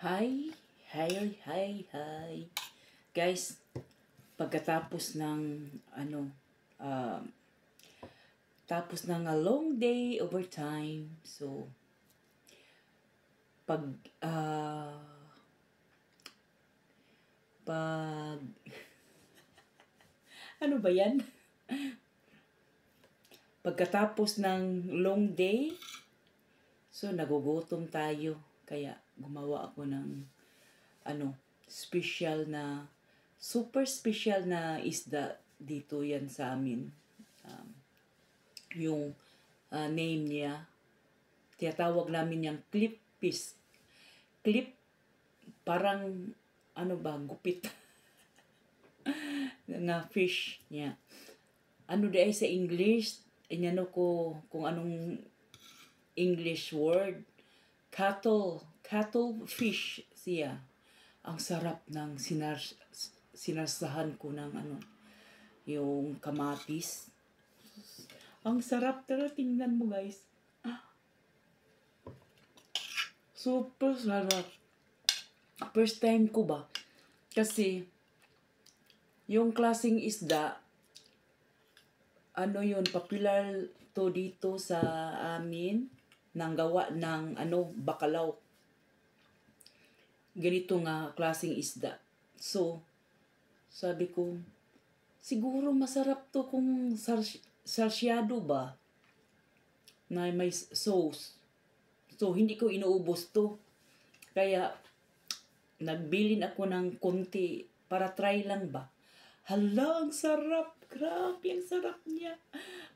Hi, hi. Guys, pagkatapos ng uh, tapos ng a long day overtime. So, pag uh, pag ano ba 'yan? Pagkatapos ng long day, so nagugutom tayo. Kaya gumawa ako ng special na super special na isda dito yan sa amin. Yung name niya, tinatawag namin yung clip fish. Clip, parang gupit nga fish niya. Ano di sa English, inano ko kung anong English word. Cattle fish siya. Ang sarap ng sinarsahan ko ng yung kamatis. Ang sarap talaga, tingnan mo guys. Super sarap. First time ko ba? Kasi, yung klaseng isda, popular to dito sa amin, nang gawa ng bacalao. Ganito nga klaseng isda. So, sabi ko, siguro masarap to kung sarsyado ba? Na may sauce. So, hindi ko inuubos to. Kaya, nagbilin ako ng konti para try lang ba. Hala, ang sarap. Grabe, ang sarap niya.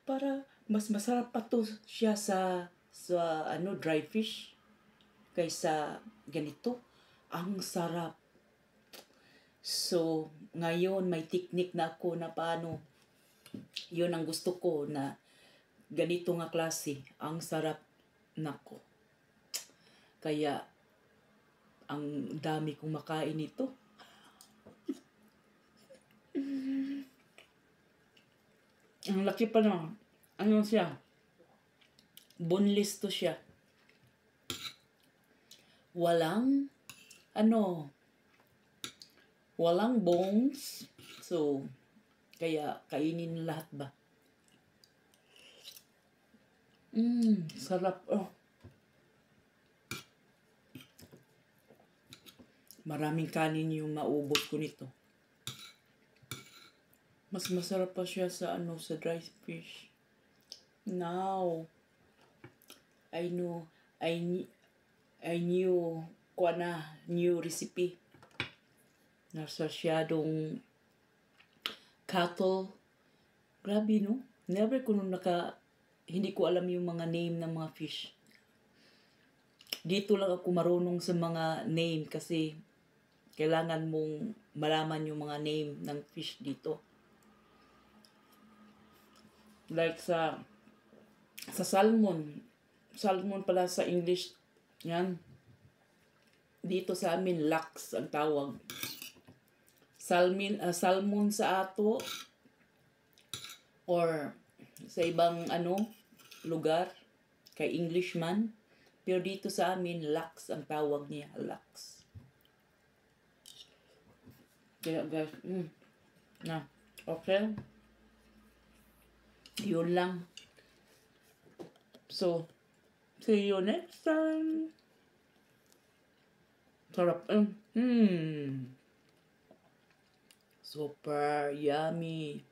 Para mas masarap pa to siya sa dry fish kaysa ganito. Ang sarap. So, ngayon may technique na ako na paano. Yun ang gusto ko na ganito nga klase. Ang sarap nako. Kaya, ang dami kong makain ito. Ang laki pa na. Ano siya? Boneless to siya. Walang bones. So, kaya kainin lahat ba? Sarap. Oh. Maraming kanin yung maubos ko nito. Mas masarap pa siya sa sa dry fish. Now, I knew new recipe. Nasasyadong cattle. Grabe, no? Never ko hindi ko alam yung mga name ng mga fish. Dito lang ako marunong sa mga name kasi kailangan mong malaman yung mga name ng fish dito. Like sa salmon. Salmon pala sa English. Yan. Dito sa amin, laks ang tawag. Salmon sa ato or sa ibang lugar kay Englishman. Pero dito sa amin, laks ang tawag niya. Laks. Kaya guys, na. Okay? Yun lang. So, see you next time. Sarap. Super yummy.